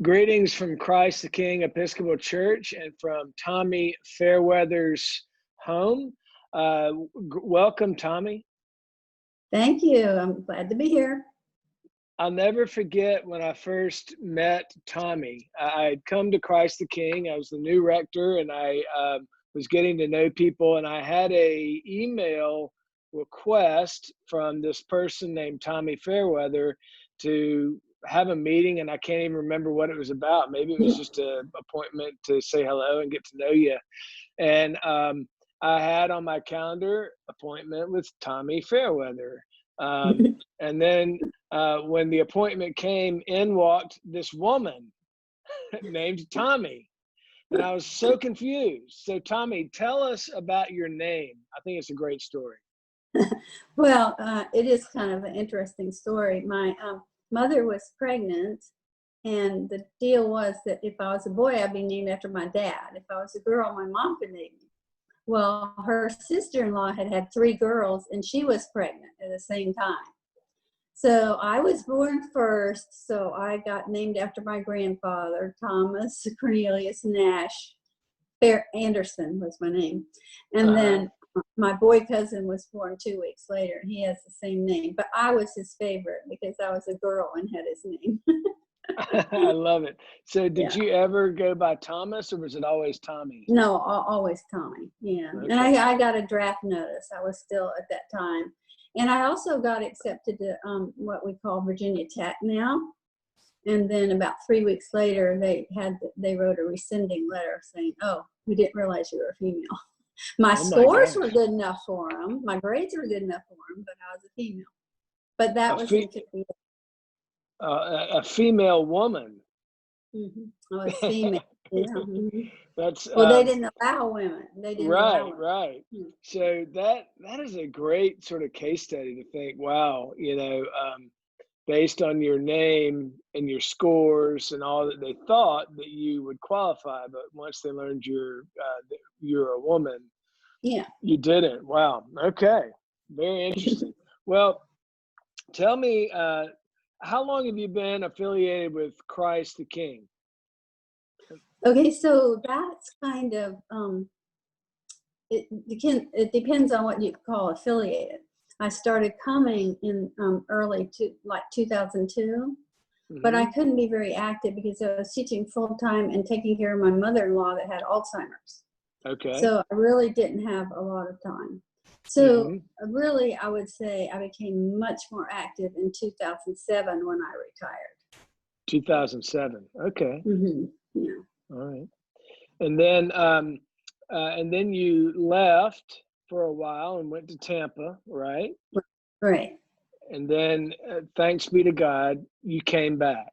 Greetings from Christ the King Episcopal Church and from Tommy Fairweather's home. Welcome, Tommy. Thank you. I'm glad to be here. I'll never forget when I first met Tommy. I had come to Christ the King. I was the new rector, and I was getting to know people. And I had a email request from this person named Tommy Fairweather to have a meeting, and I can't even remember what it was about. Maybe it was just an appointment to say hello and get to know you. And I had on my calendar appointment with Tommy Fairweather. And then when the appointment came, in walked this woman named Tommy. And I was so confused. So Tommy, tell us about your name. I think it's a great story. Well, it is kind of an interesting story. My mother was pregnant, and the deal was that if I was a boy, I'd be named after my dad. If I was a girl, my mom could name me. Well, her sister-in-law had 3 girls, and she was pregnant at the same time. So I was born first, so I got named after my grandfather, Thomas Cornelius Nash. Anderson was my name. And then my boy cousin was born 2 weeks later. He has the same name, but I was his favorite because I was a girl and had his name. I love it. So did you ever go by Thomas, or was it always Tommy? No, always Tommy. Yeah. Okay. And I got a draft notice. I was still at that time. And I also got accepted to what we call Virginia Tech now. And then about 3 weeks later, they wrote a rescinding letter saying, "Oh, we didn't realize you were a female." My scores were good enough for them. My grades were good enough for them, but I was a female. But that was in 58. A female woman. Mm-hmm. I was female. Yeah. Mm-hmm. That's well, they didn't allow women. They didn't allow women. Right. Mm-hmm. So that is a great sort of case study to think, wow, based on your name and your scores and all that, they thought that you would qualify, but once they learned you're a woman, you didn't. Wow. Okay. Very interesting. Well, tell me, how long have you been affiliated with Christ the King? Okay, so that's kind of it depends on what you call affiliated. I started coming in early to like 2002, but I couldn't be very active because I was teaching full time and taking care of my mother-in-law that had Alzheimer's. Okay. So I really didn't have a lot of time. So really, I would say I became much more active in 2007 when I retired. 2007. Okay. Yeah. All right. And then you left for a while and went to Tampa, right? Right. And then, thanks be to God, you came back.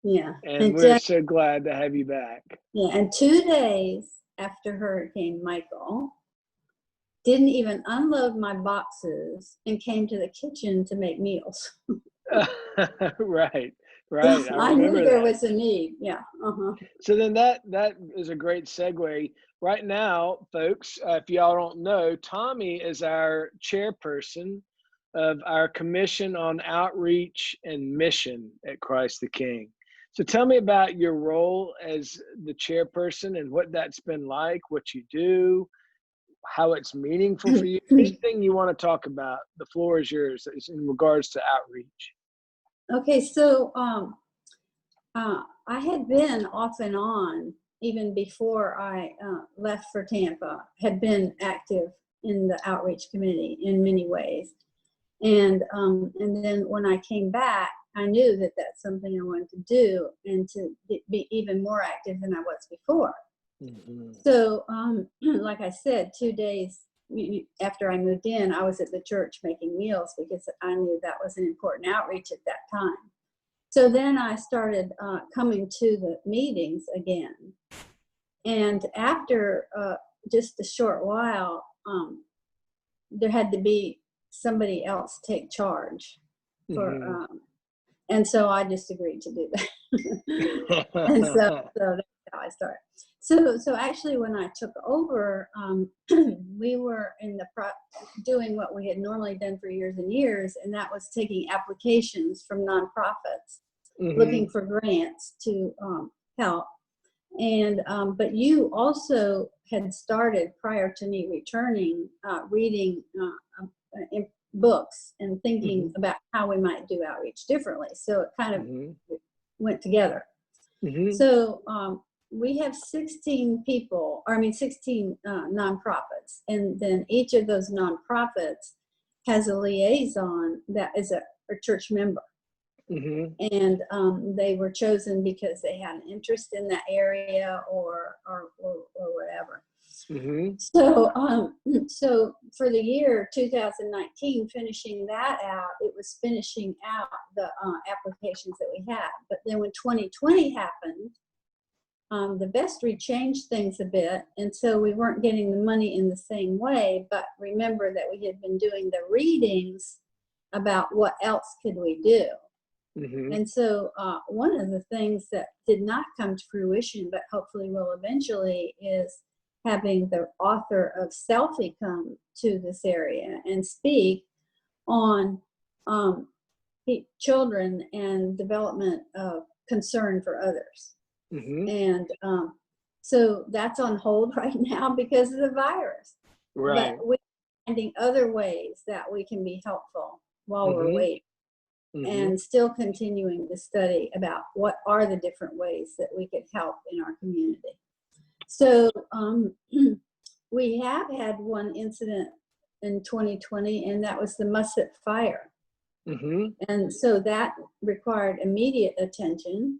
Yeah. And we're so glad to have you back. Yeah. And 2 days after Hurricane Michael, didn't even unload my boxes and came to the kitchen to make meals. Right. I knew there was a need. Yeah. So then that is a great segue. Right now, folks, if y'all don't know, Tommy is our chairperson of our Commission on Outreach and Mission at Christ the King. So tell me about your role as the chairperson and what that's been like, what you do, how it's meaningful for you. Anything you want to talk about, the floor is yours in regards to outreach. Okay, so I had been off and on even before I left for Tampa, had been active in the outreach committee in many ways. And then when I came back, I knew that that's something I wanted to do and to be even more active than I was before. So, like I said, 2 days after I moved in, I was at the church making meals because I knew that was an important outreach at that time. So then I started coming to the meetings again. And after just a short while, there had to be somebody else take charge for, and so I just agreed to do that. And so that's how I started. So actually when I took over, we were in the doing what we had normally done for years and years, and that was taking applications from nonprofits looking for grants to help. And but you also had started, prior to me returning, reading books and thinking about how we might do outreach differently. So it kind of went together. So we have 16 people, or I mean 16 nonprofits, and then each of those nonprofits has a liaison that is a church member. And they were chosen because they had an interest in that area or whatever. So so for the year 2019, finishing that out, it was finishing out the applications that we had. But then when 2020 happened, the vestry changed things a bit, and so we weren't getting the money in the same way. But remember that we had been doing the readings about what else could we do. And so one of the things that did not come to fruition, but hopefully will eventually, is having the author of Selfie come to this area and speak on children and development of concern for others. And so that's on hold right now because of the virus. But we're finding other ways that we can be helpful while we're waiting. And still continuing to study about what are the different ways that we could help in our community. So we have had one incident in 2020, and that was the Musset fire. And so that required immediate attention.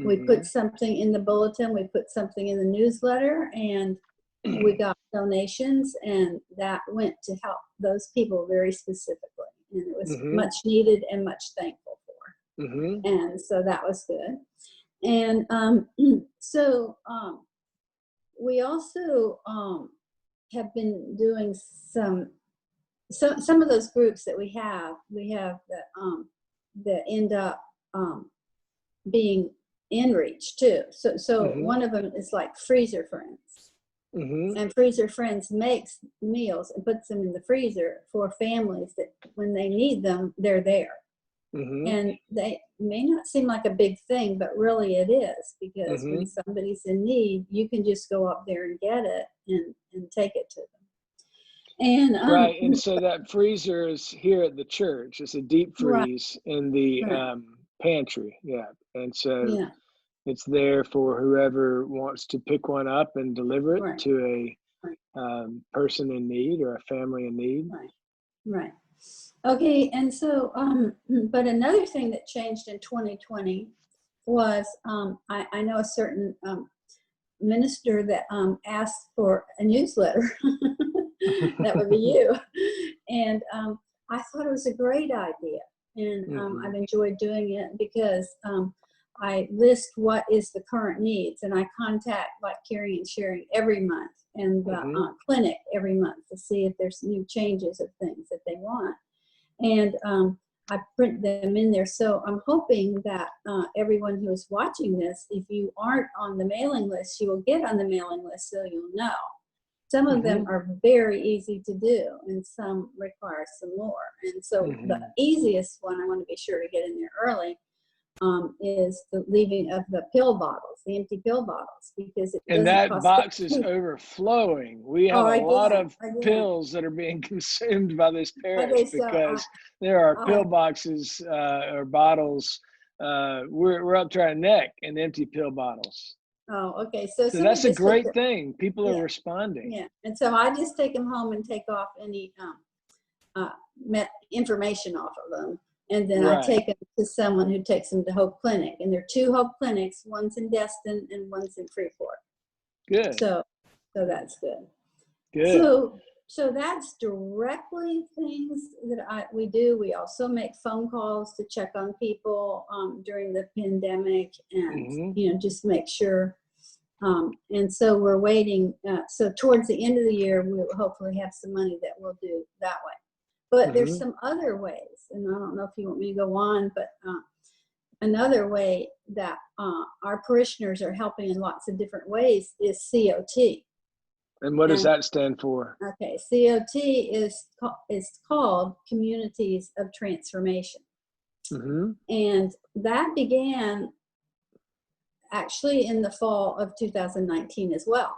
We put something in the bulletin, we put something in the newsletter, and we got donations, and that went to help those people very specifically. And it was much needed and much thankful for. And so that was good. And so we also have been doing some of those groups that we have that end up being in reach too. So one of them is like Freezer Friends. And Freezer Friends makes meals and puts them in the freezer for families that when they need them, they're there. And they may not seem like a big thing, but really it is, because when somebody's in need, you can just go up there and get it and take it to them. And right, and so that freezer is here at the church. It's a deep freeze in the pantry. And so it's there for whoever wants to pick one up and deliver it to a person in need or a family in need. Right. Okay, and so, but another thing that changed in 2020 was I know a certain minister that asked for a newsletter. That would be you. And I thought it was a great idea. And I've enjoyed doing it because I list what is the current needs, and I contact like Caring and Sharing every month and the clinic every month to see if there's new changes of things that they want. And I print them in there. So I'm hoping that everyone who is watching this, if you aren't on the mailing list, you will get on the mailing list so you'll know. Some of them are very easy to do, and some require some more. And so the easiest one I want to be sure to get in there early is the leaving of the pill bottles, the empty pill bottles, because it and doesn't that cost box is overflowing. We have a lot of pills that are being consumed by this parish because there are pill boxes or bottles. We're up to our neck in empty pill bottles. Oh, okay. So that's a great thing. People are responding. Yeah, and so I just take them home and take off any information off of them. And then I take them to someone who takes them to Hope Clinic. And there are 2 Hope Clinics, one's in Destin and one's in Freeport. Good. So that's good. Good. So that's directly things that we do. We also make phone calls to check on people during the pandemic and, just make sure. And so we're waiting. So towards the end of the year, we will hopefully have some money that we'll do that way. But there's some other ways, and I don't know if you want me to go on, but another way that our parishioners are helping in lots of different ways is COT. And what does that stand for? Okay, COT is called Communities of Transformation. Mm-hmm. And that began actually in the fall of 2019 as well.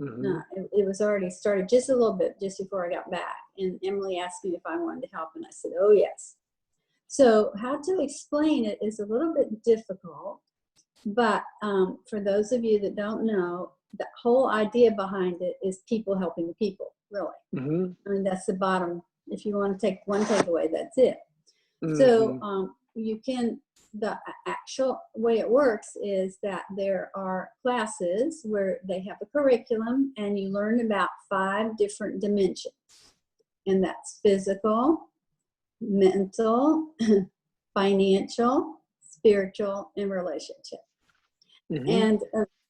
Mm-hmm. It was already started just a little bit just before I got back. And Emily asked me if I wanted to help, and I said, oh, yes. So how to explain it is a little bit difficult, but for those of you that don't know, the whole idea behind it is people helping people, really. Mm-hmm. I mean, that's the bottom. If you want to take one takeaway, that's it. Mm-hmm. So the actual way it works is that there are classes where they have a curriculum and you learn about 5 different dimensions. And that's physical, mental, financial, spiritual, and relationship. Mm-hmm. And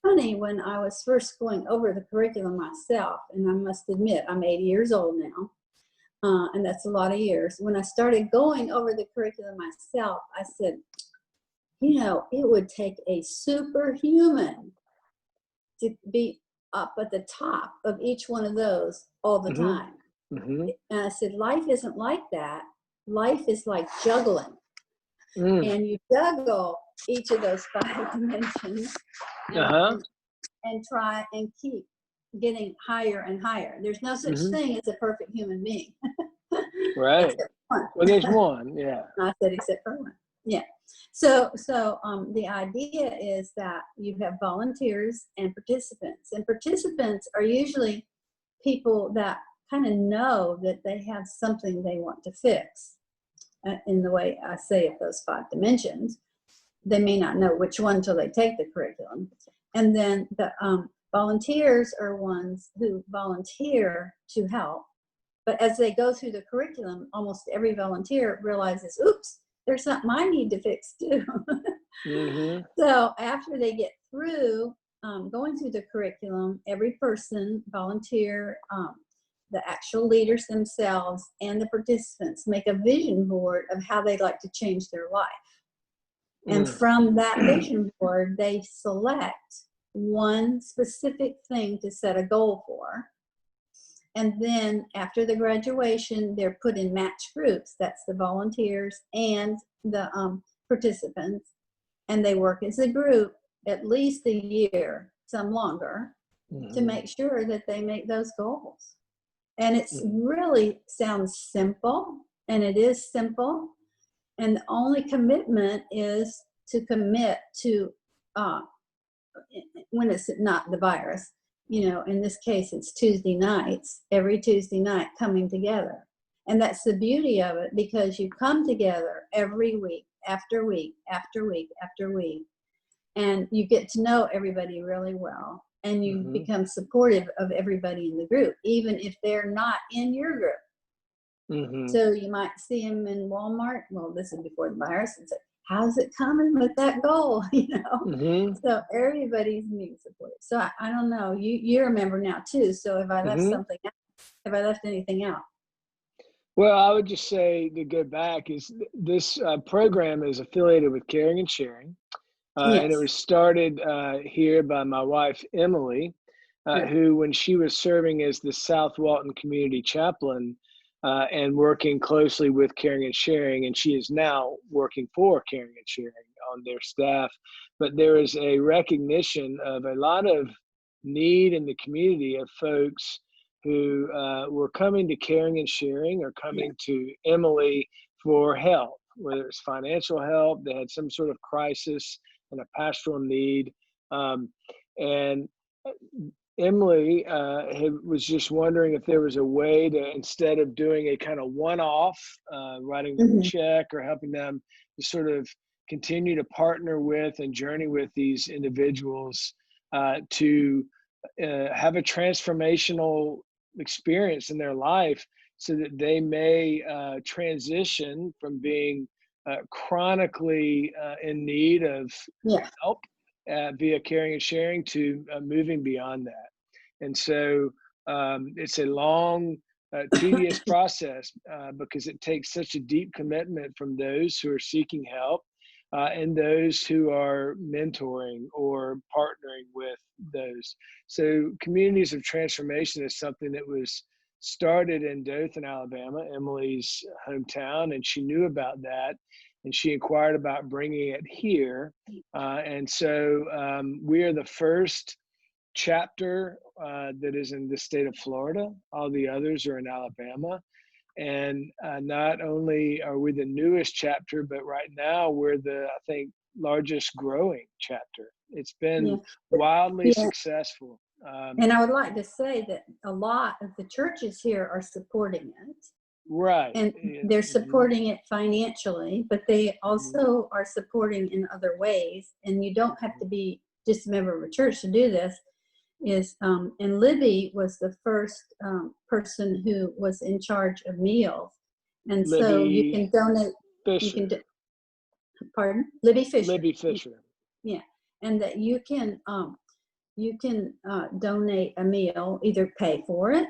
funny, when I was first going over the curriculum myself, and I must admit, I'm 80 years old now, and that's a lot of years. When I started going over the curriculum myself, I said, you know, it would take a superhuman to be up at the top of each one of those all the Mm-hmm. time. Mm-hmm. And I said, life isn't like that. Life is like juggling. Mm. And you juggle each of those 5 dimensions Uh-huh. and try and keep getting higher and higher. There's no such Mm-hmm. thing as a perfect human being. Right. Except one. Well, there's one. Yeah. I said except for one. Yeah. So the idea is that you have volunteers and participants are usually people that kind of know that they have something they want to fix. In the way I say it, those 5 dimensions, they may not know which one until they take the curriculum. And then the volunteers are ones who volunteer to help. But as they go through the curriculum, almost every volunteer realizes, oops, there's something I need to fix too. Mm-hmm. So after they get through going through the curriculum, every person, volunteer, the actual leaders themselves, and the participants make a vision board of how they'd like to change their life. And from that vision board, they select one specific thing to set a goal for. And then after the graduation, they're put in match groups. That's the volunteers and the participants. And they work as a group at least a year, some longer, to make sure that they make those goals. And it's really sounds simple, and it is simple. And the only commitment is to commit to, when it's not the virus, you know, in this case, it's Tuesday nights, every Tuesday night coming together. And that's the beauty of it, because you come together every week, after week, after week, after week, and you get to know everybody really well. And you become supportive of everybody in the group, even if they're not in your group. Mm-hmm. So you might see them in Walmart. Well, this is before the virus, and say, how's it coming with that goal? You know, Mm-hmm. so everybody's being supported. So I don't know. You remember now too. So if I left something out, have I left anything out? Well, I would just say to go back is this program is affiliated with Caring and Sharing, and it Yes. was started here by my wife, Emily, who, when she was serving as the South Walton Community Chaplain and working closely with Caring and Sharing, and she is now working for Caring and Sharing on their staff. But there is a recognition of a lot of need in the community of folks who were coming to Caring and Sharing or coming to Emily for help, whether it's financial help, they had some sort of crisis and a pastoral need. And Emily was just wondering if there was a way to, instead of doing a kind of one-off, writing them a check or helping them to sort of continue to partner with and journey with these individuals to have a transformational experience in their life so that they may transition from being chronically in need of help via Caring and Sharing to moving beyond that. And so it's a long, tedious process because it takes such a deep commitment from those who are seeking help and those who are mentoring or partnering with those. So Communities of Transformation is something that was started in Dothan, Alabama, Emily's hometown, and she knew about that. and she inquired about bringing it here. And so we are the first chapter that is in the state of Florida. All the others are in Alabama. And not only are we the newest chapter, but right now we're the, I think, largest growing chapter. It's been wildly successful. And I would like to say that a lot of the churches here are supporting it. Right. And they're supporting it financially, but they also are supporting in other ways. And you don't have to be just a member of a church to do this. And Libby was the first person who was in charge of meals. And Libby so you can donate. Fisher. You can pardon? Libby Fisher. Libby Fisher. Yeah. And that you can donate a meal, either pay for it,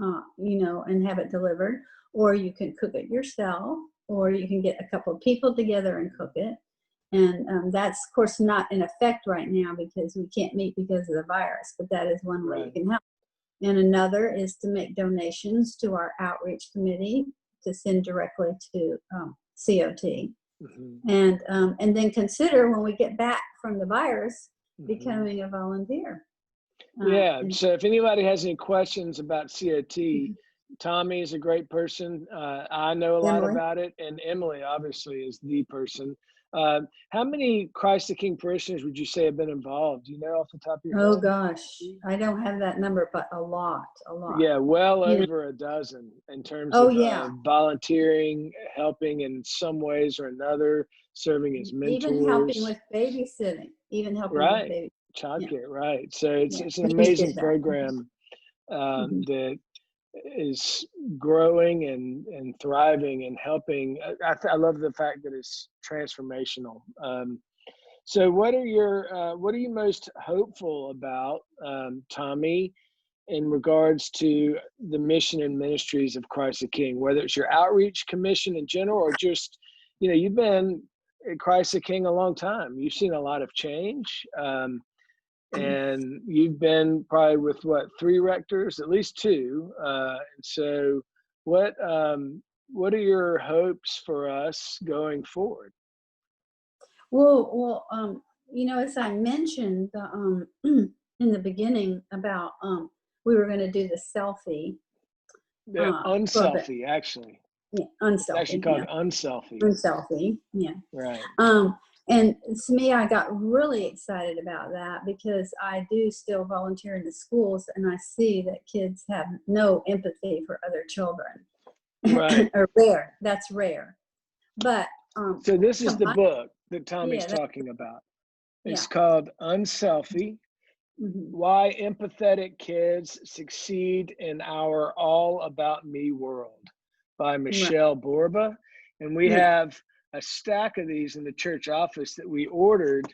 and have it delivered, or you can cook it yourself, or you can get a couple of people together and cook it. And that's, of course, not in effect right now because we can't meet because of the virus, but that is one way you can help. And another is to make donations to our outreach committee to send directly to COT. And then consider when we get back from the virus, becoming a volunteer. So if anybody has any questions about COT, Tommy is a great person. I know a lot about it, and Emily obviously is the person. How many Christ the King parishioners would you say have been involved? Do you know off the top of your head? Oh gosh, I don't have that number, but a lot. Yeah, well over a dozen in terms of volunteering, helping in some ways or another, serving as mentors. Even helping with babysitting, with baby. Childcare, right. So it's an amazing program that is growing and thriving and helping. I love the fact that it's transformational. So what are you most hopeful about, Tommy, in regards to the mission and ministries of Christ the King, whether it's your outreach commission in general, or just, you've been at Christ the King a long time. You've seen a lot of change. And you've been probably with 3 rectors, at least 2. And so what are your hopes for us going forward? Well, as I mentioned in the beginning about we were going to do the selfie. Unselfie, actually. Yeah, unselfie. It's actually called unselfie. Unselfie, yeah. Right. And to me, I got really excited about that because I do still volunteer in the schools, and I see that kids have no empathy for other children. Right. Or rare. That's rare. But so this is the book that Tommy's talking about. It's called Unselfie: Why Empathetic Kids Succeed in Our All About Me World by Michelle Borba. And we have a stack of these in the church office that we ordered,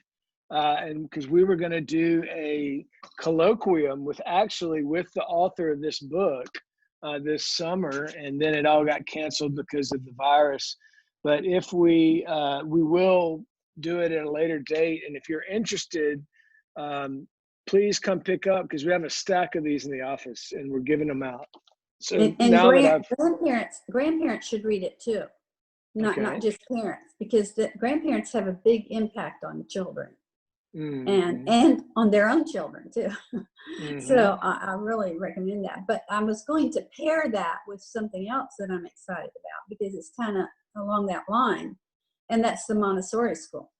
and because we were going to do a colloquium with the author of this book this summer, and then it all got canceled because of the virus. But if we will do it at a later date, and if you're interested, please come pick up, because we have a stack of these in the office and we're giving them out. So and now grandparents should read it too. Not just parents, because the grandparents have a big impact on children and on their own children too. So I really recommend that. But I was going to pair that with something else that I'm excited about, because it's kind of along that line, and that's the Montessori school.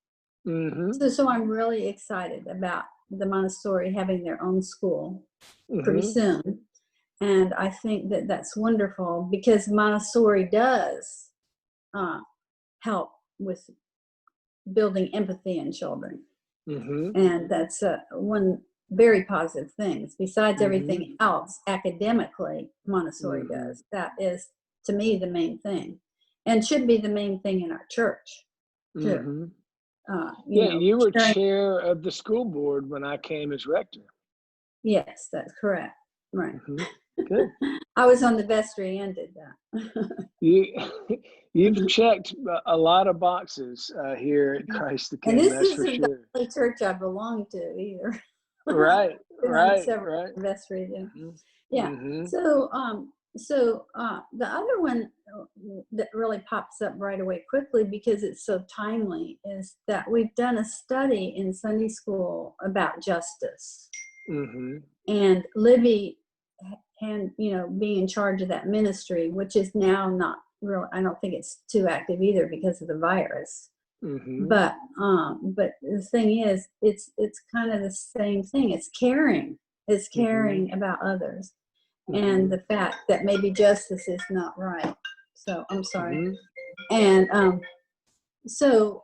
So I'm really excited about the Montessori having their own school pretty soon. And I think that that's wonderful, because Montessori does help with building empathy in children. And that's one very positive thing. Besides everything else, academically, Montessori does. That is, to me, the main thing, and should be the main thing in our church too. You were chair of the school board when I came as rector. Yes, that's correct. Right. Good. I was on the vestry and did that. You've checked a lot of boxes here at Christ the King. And this that's for isn't sure. the only church I belong to either. Right. Vestry. So So the other one that really pops up right away quickly because it's so timely is that we've done a study in Sunday school about justice. Mm-hmm. And Libby, and being in charge of that ministry, which is now not real. I don't think it's too active either because of the virus. Mm-hmm. But the thing is, it's kind of the same thing. It's caring. It's caring about others. And the fact that maybe justice is not right. So I'm sorry. And so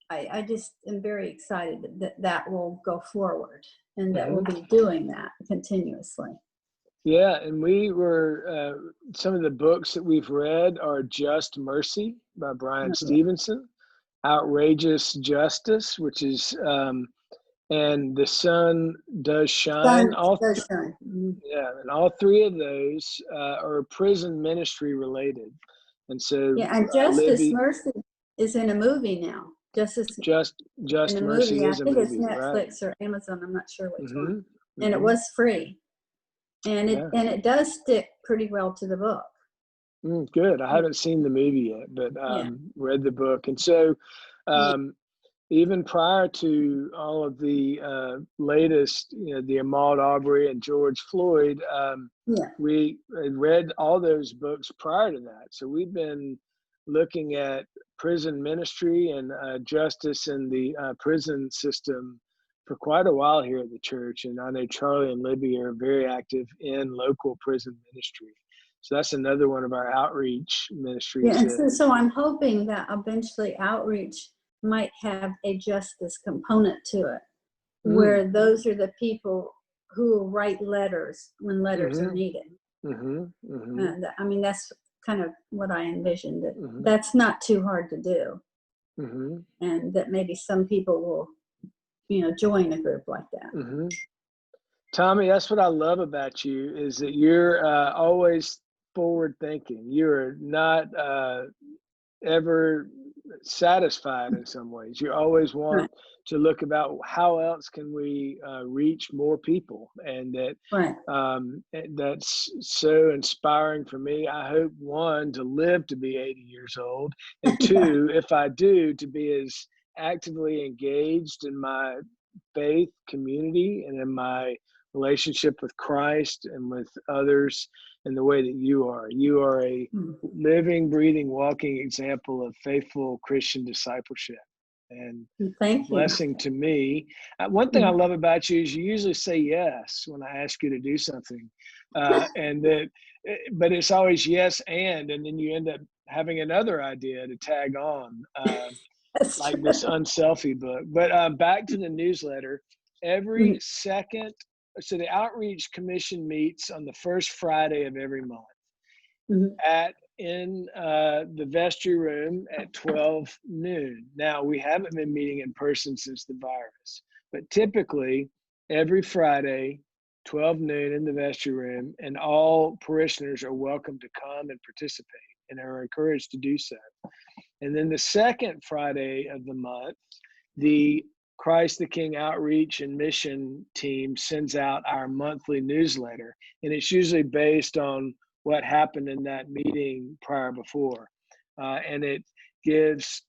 I just am very excited that will go forward and that we'll be doing that continuously. Yeah, and we were, some of the books that we've read are Just Mercy by Brian Stevenson, Outrageous Justice, which is, and The Sun Does Shine. Yeah, and all three of those are prison ministry related. And so and Justice Mercy is in a movie now. Just Mercy is a movie. I think it's Netflix or Amazon. I'm not sure which one. And it was free. And it does stick pretty well to the book. Good. I haven't seen the movie yet, but read the book. And so even prior to all of the latest, the Ahmaud Arbery and George Floyd, we had read all those books prior to that. So we've been looking at prison ministry and justice in the prison system for quite a while here at the church. And I know Charlie and Libby are very active in local prison ministry. So that's another one of our outreach ministries. Yeah, and so I'm hoping that eventually outreach might have a justice component to it, where those are the people who will write letters when letters are needed. I mean, that's kind of what I envisioned. That's not too hard to do. And that maybe some people will join a group like that. Tommy, that's what I love about you, is that you're always forward thinking. You're not ever satisfied in some ways. You always want to look about how else can we reach more people, and that's so inspiring for me. I hope, one, to live to be 80 years old, and two, if I do, to be as actively engaged in my faith community and in my relationship with Christ and with others in the way that you are. You are a living, breathing, walking example of faithful Christian discipleship. And blessing to me. One thing I love about you is you usually say yes when I ask you to do something, but it's always yes and then you end up having another idea to tag on, like this Unselfie book. But back to the newsletter. Every second, so the Outreach Commission meets on the first Friday of every month in the vestry room at 12 noon. Now, we haven't been meeting in person since the virus, but typically every Friday, 12 noon in the vestry room, and all parishioners are welcome to come and participate and are encouraged to do so. And then the second Friday of the month, the Christ the King Outreach and Mission team sends out our monthly newsletter, and it's usually based on what happened in that meeting before. And it gives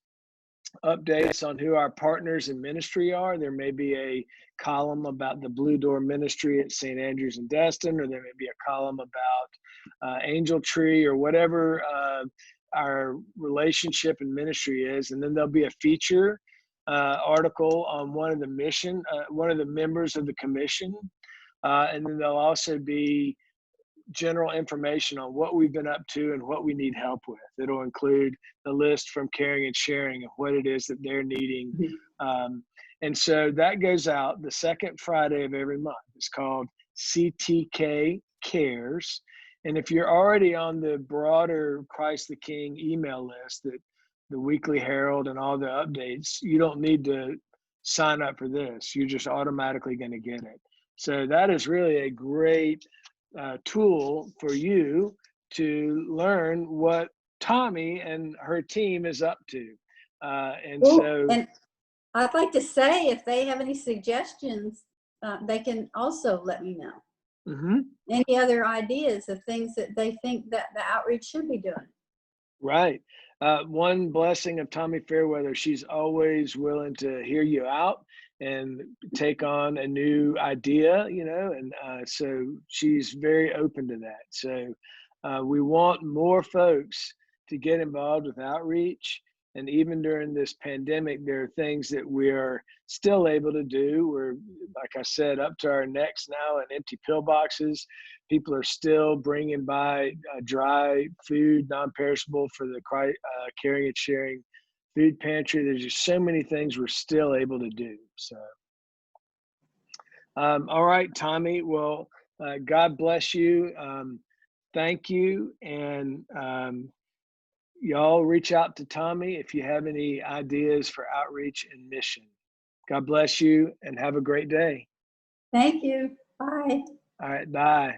updates on who our partners in ministry are. There may be a column about the Blue Door Ministry at St. Andrews and Destin, or there may be a column about Angel Tree, or whatever our relationship and ministry is. And then there'll be a feature article on one of the members of the commission. And then there'll also be general information on what we've been up to and what we need help with. It'll include the list from Caring and Sharing of what it is that they're needing. And so that goes out the second Friday of every month. It's called CTK Cares. And if you're already on the broader Christ the King email list, that the Weekly Herald and all the updates, you don't need to sign up for this. You're just automatically going to get it. So that is really a great tool for you to learn what Tommy and her team is up to. And I'd like to say, if they have any suggestions, they can also let me know. any other ideas of things that they think that the outreach should be doing. Right. One blessing of Tommy Fairweather, she's always willing to hear you out and take on a new idea, and so she's very open to that. So we want more folks to get involved with outreach. And even during this pandemic, there are things that we are still able to do. We're, like I said, up to our necks now in empty pillboxes. People are still bringing by dry food, non-perishable for the caring and sharing food pantry. There's just so many things we're still able to do. So, all right, Tommy. Well, God bless you. Thank you. And y'all reach out to Tommy if you have any ideas for outreach and mission. God bless you and have a great day. Thank you. Bye. All right, bye.